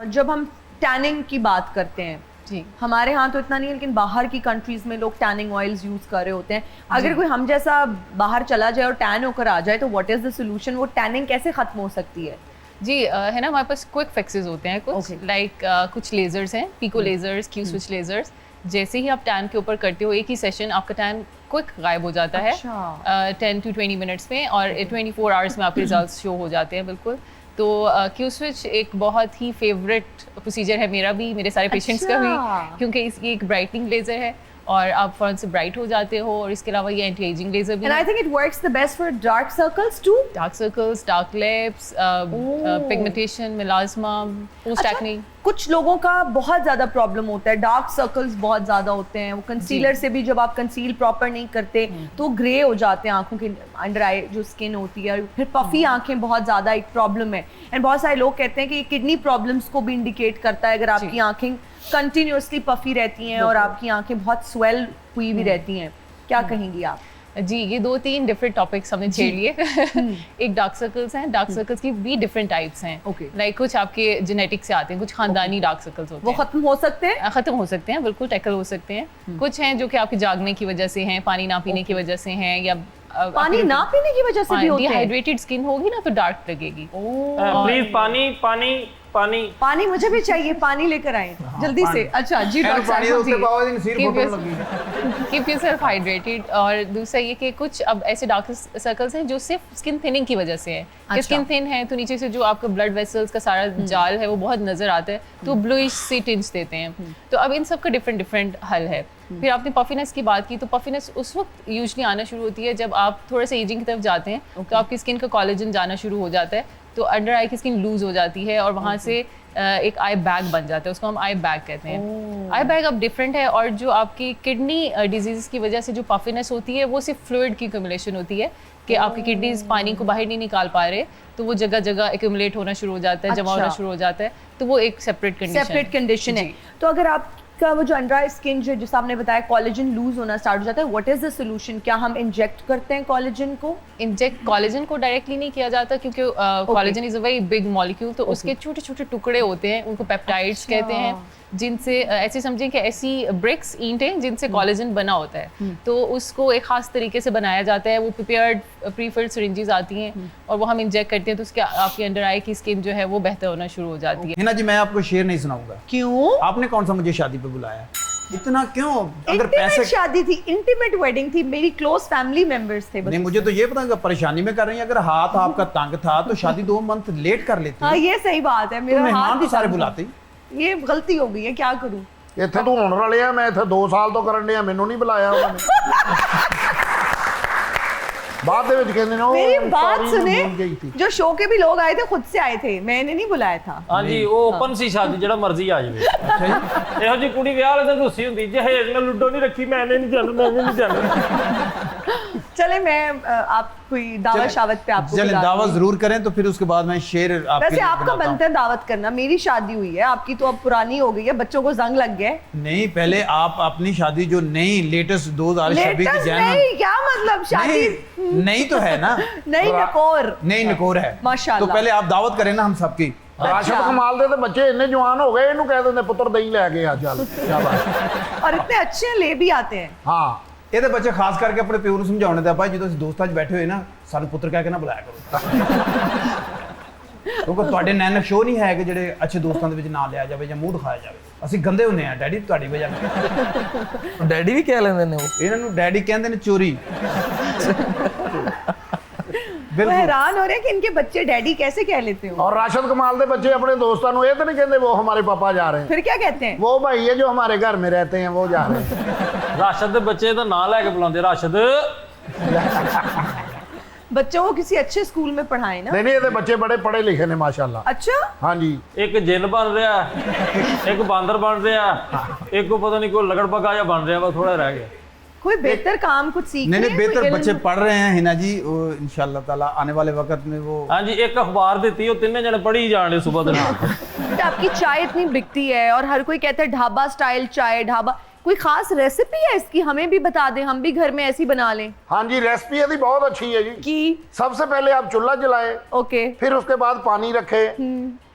जब हम टैनिंग की बात करते हैं जी, हमारे यहाँ तो इतना नहीं है, लेकिन बाहर की कंट्रीज में लोग टैनिंग ऑयल्स यूज कर रहे होते हैं। अगर कोई हम जैसा बाहर चला जाए और टैन होकर आ जाए तो व्हाट इज द सोल्यूशन? वो टैनिंग कैसे खत्म हो सकती है? जी है ना, हमारे पास क्विक फिक्सेस होते हैं कुछ Okay. लाइक कुछ लेजर्स हैं, pico lasers, Q switch lasers. जैसे ही आप टैन के ऊपर करते हो, एक ही सेशन आपका टैन क्विक गायब हो जाता है अच्छा। 10 to 20 मिनट्स में, और 24 आवर्स में आपके रिजल्ट्स शो हो जाते हैं बिल्कुल। तो क्यू स्विच एक बहुत ही फेवरेट प्रोसीजर है मेरा भी, मेरे सारे पेशेंट्स का भी, अच्छा। क्योंकि ये एक ब्राइटनिंग लेज़र है और आप फौरन से ब्राइट हो जाते हो। और इसके अलावा ये एंटी एजिंग लेज़र भी एंड है। I think it works the best for dark circles too. Dark circles, dark lips, pigmentation, melasma, post acne. कुछ लोगों का बहुत ज्यादा प्रॉब्लम होता है, डार्क सर्कल्स बहुत ज्यादा होते हैं, वो कंसीलर से भी जब आप कंसील प्रॉपर नहीं करते तो ग्रे हो जाते हैं आंखों के अंडर आई जो स्किन होती है। फिर पफी आंखें बहुत ज्यादा एक प्रॉब्लम है। एंड बहुत सारे लोग कहते हैं कि ये किडनी प्रॉब्लम्स को भी इंडिकेट करता है अगर आपकी आंखें कंटिन्यूअसली पफी रहती हैं और आपकी आंखें बहुत स्वेल हुई भी रहती हैं। क्या कहेंगी आप? जी, ये 2-3 डिफरेंट टॉपिक्स हमने छेड़ लिए। एक डार्क सर्कल्स हैं, डार्क सर्कल्स की भी डिफरेंट टाइप्स हैं। Okay. लाइक कुछ आपके जेनेटिक से आते हैं, कुछ खानदानी डार्क सर्कल्स होते वो हैं। खत्म हो सकते हैं? खत्म हो सकते हैं, बिल्कुल टैकल हो सकते हैं। कुछ हैं जो कि आपके जागने की वजह से हैं, पानी ना पीने की वजह से हैं, या पानी ना पीने की वजह से भी होते हैं? डिहाइड्रेटेड स्किन होगी ना तो डार्क लगेगी। प्लीज पानी पानी पानी पानी मुझे भी चाहिए, पानी लेकर आए जल्दी से। अच्छा जी डॉक्टर साहब जी। Keep yourself hydrated. और दूसरा ये कि कुछ अब ऐसे डार्क सर्कल्स हैं जो सिर्फ स्किन थिनिंग की वजह से है। अच्छा। स्किन थिन है तो नीचे से जो आपका ब्लड वेसल्स का सारा जाल है वो बहुत नजर आता है, तो ब्लूइश सी टिंच देते हैं। तो अब इन सब का डिफरेंट डिफरेंट हल है। फिर आपने पफिनेस की बात की, तो पफिनेस उस वक्त यूजुअली आना शुरू होती है जब आप थोड़ा सा एजिंग की तरफ जाते हैं। तो आपकी स्किन का कोलेजन जाना शुरू हो जाता है, तो अंडर आई की स्किन लूज हो जाती है और वहाँ से एक आई बैग बन जाता है, उसको हम आई बैग कहते हैं। आई बैग अब डिफरेंट है, और जो आपकी किडनी डिजीज़ की वजह से जो पफिनेस होती है वो सिर्फ फ्लूइड की एक्यूमुलेशन होती है कि आपकी किडनीज पानी को बाहर नहीं निकाल पा रहे, तो वो जगह जगह एक्यूमुलेट होना शुरू हो जाता है, जमा होना शुरू हो जाता है। तो वो एक सेपरेट कंडीशन है। तो अगर आपका वो जो अंडर आई स्किन जो जिस आपने बताया कोलेजन लूज होना स्टार्ट हो जाता है, व्हाट इज द सोल्यूशन? क्या हम इंजेक्ट करते हैं कोलेजन को? इंजेक्ट कोलेजन को डायरेक्टली नहीं किया जाता, क्योंकि collagen is a very big molecule, तो उसके छोटे छोटे टुकड़े होते हैं, उनको पेप्टाइड्स कहते हैं, जिनसे ऐसे समझें कि ऐसी ब्रिक्स ईंटें जिनसे कोलेजन बना होता है। तो उसको एक खास तरीके से बनाया जाता है, वो प्रिपेयर्ड प्रीफिल्ड सिरिंजेस आती हैं और वो हम इंजेक्ट करते हैं, तो उसके आपकी अंडर आई की स्किन जो है वो बेहतर होना शुरू हो जाती है। हिना जी, मैं आपको शेर नहीं सुनाऊंगा। क्यों? आपने कौन सा मुझे शादी पे बुलाया? इतना क्यों? अगर इंटीमेट पैसे शादी थी, इंटीमेट वेडिंग थी, मेरी क्लोज फैमिली मेंबर्स थे। नहीं, मुझे तो ये पता है परेशानी में कर रही है। अगर हाथ आपका तंग था तो शादी 2 मंथ लेट कर लेती। हाँ ये सही बात है, मेरा मेहमान हाथ तो सारे भी बुलाते ही। ये गलती हो गई है, क्या करूं? ਇੱਥੇ ਤੂੰ ਹੁਣ ਰਲਿਆ, ਮੈਂ ਇੱਥੇ 2 ਸਾਲ ਤੋਂ ਕਰਨ ਡਿਆ, ਮੈਨੂੰ ਨਹੀਂ ਬੁਲਾਇਆ ਉਹਨਾਂ ਨੇ। बाद ਦੇ ਵਿੱਚ ਕਹਿੰਦੇ ਨੇ ਉਹ मेरी बात सारी ਨੂੰ भूल गई सुने, थी। जो शो के भी लोग आए थे खुद से आए थे, मैंने नहीं बुलाया था। ਹਾਂਜੀ ਉਹ ਓਪਨ ਸੀ ਸ਼ਾਦੀ, ਜਿਹੜਾ ਮਰਜ਼ੀ ਆ ਜਾਵੇ। ਇਹੋ ਜੀ ਕੁੜੀ ਵਿਆਹ ਵਾਲੇ ਦਿਨ ਰੁੱਸੀ ਹੁੰਦੀ, ਜਹੇਜ ਨਾਲ ਲੁੱਡੋ ਨਹੀਂ ਰੱਖੀ, मैंने नहीं जाना, मैंने नहीं जाना। चले मैं आप कोई दावत शावत पे आपको चलें, बुलाती दावत हूँ। जरूर करें, तो फिर उसके बाद मैं शेर आपके वैसे लिए आपका बनाता हूं। बनता है दावत करना, मेरी शादी हुई है, आपकी तो अब पुरानी हो गई है, बच्चों को जंग लग गया है। नहीं, पहले आप अपनी शादी जो नई लेटेस्ट 2026 की लेटेस्ट जैन नहीं, क्या मतलब शादी नहीं तो है ना, नहीं नकोर नई नकोर है। माशाल्लाह। तो पहले आप दावत करें ना हम सबकी। ਰਾਸ਼ਦ ਕਮਾਲ ਦੇ ਤੇ ਬੱਚੇ ਇੰਨੇ ਜਵਾਨ ਹੋ ਗਏ, ਇਹਨੂੰ ਕਹਿ ਦਿੰਦੇ ਪੁੱਤਰ ਦਹੀਂ ਲੈ ਕੇ ਆ ਚੱਲ ਸ਼ਾਬਾਸ਼। और इतने अच्छे ले भी आते हैं। ਹਾਂ ਇਹਦੇ ਬੱਚੇ ਖਾਸ ਕਰਕੇ ਆਪਣੇ ਪਿਓ ਨੂੰ ਸਮਝਾਉਣੇ ਦਾ ਭਾਈ, ਜਦੋਂ ਅਸੀਂ ਦੋਸਤਾਂ 'ਚ ਬੈਠੇ ਹੋਏ ਨਾ, ਸਾਨੂੰ ਪੁੱਤਰ ਕਹਿ ਕੇ ਨਾ ਬੁਲਾਇਆ ਕਰੋ। ਕਿਉਂਕਿ ਤੁਹਾਡੇ ਨੈਨਕ ਸ਼ੋ ਨਹੀਂ ਹੈ ਕਿ ਜਿਹੜੇ ਅੱਛੇ ਦੋਸਤਾਂ ਦੇ ਵਿੱਚ ਨਾਂ ਲਿਆ ਜਾਵੇ ਜਾਂ ਮੂੰਹ ਦਿਖਾਇਆ ਜਾਵੇ। ਅਸੀਂ ਗੰਦੇ ਹੁੰਦੇ ਆ ਡੈਡੀ ਤੁਹਾਡੀ ਵਜ੍ਹਾ ਨਾਲ। ਡੈਡੀ ਵੀ ਕਹਿ ਲੈਂਦੇ ਨੇ ਉਹ। ਇਹਨਾਂ ਨੂੰ ਡੈਡੀ ਕਹਿੰਦੇ ਨੇ ਚੋਰੀ। वो हैरान हो रहे हैं कि इनके बच्चे डैडी कैसे कह लेते हो। और राशिद कमाल के बच्चे अपने दोस्तों को ये तो नहीं कहते वो हमारे पापा जा रहे हैं, फिर क्या कहते हैं? वो भाई है जो हमारे घर में रहते हैं, वो जा रहे हैं। राशिद दे बच्चे दा नाम लेके बुलाते, राशिद। बच्चों को किसी अच्छे स्कूल में पढ़ाएं ना। नहीं नहीं, ये बच्चे बड़े पढ़े लिखे ने माशाल्लाह। अच्छा, हाँ जी, एक जिन बन रहा है, एक बांदर बन रहा है, एक को पता नहीं कोई लगड़बगा या बन रहा है, बस थोड़ा रह गया। कोई बेहतर काम कुछ सीख नहीं रहे नहीं, हैं, बेहतर कोई बच्चे इल्म? पढ़ रहे हैं हिना जी, वो इंशाल्लाह ताला आने वाले वक्त में वो। हाँ जी, एक अखबार दी, वो तीनों जने पढ़ी ही जाने सुबह दिन। तो आपकी चाय इतनी बिकती है और हर कोई कहता है ढाबा स्टाइल चाय, ढाबा, कोई खास रेसिपी है इसकी? हमें भी बता दें, हम भी घर में ऐसी बना लें। हाँ जी, रेसिपी यदि बहुत अच्छी है जी। कि सबसे पहले आप चूल्हा जलाए, ओके, फिर उसके बाद पानी रखे,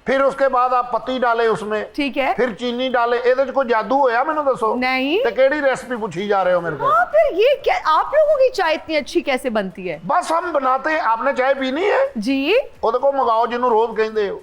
फिर उसके बाद आप पत्ती डाले उसमें, ठीक है। फिर चीनी डाले। ਇਹਦੇ 'ਚ कोई जादू होया मैंने दसो? नहीं। ते केड़ी रेसिपी पूछी जा रहे हो मेरे को? हाँ, फिर ये क्या, आप लोगों की चाय इतनी अच्छी कैसे बनती है? बस हम बनाते हैं। आपने चाय पीनी है जी। ਉਹਦੇ ਕੋਲ ਮੰਗਾਓ ਜਿਹਨੂੰ ਰੋਜ਼ ਕਹਿੰਦੇ ਹੋ।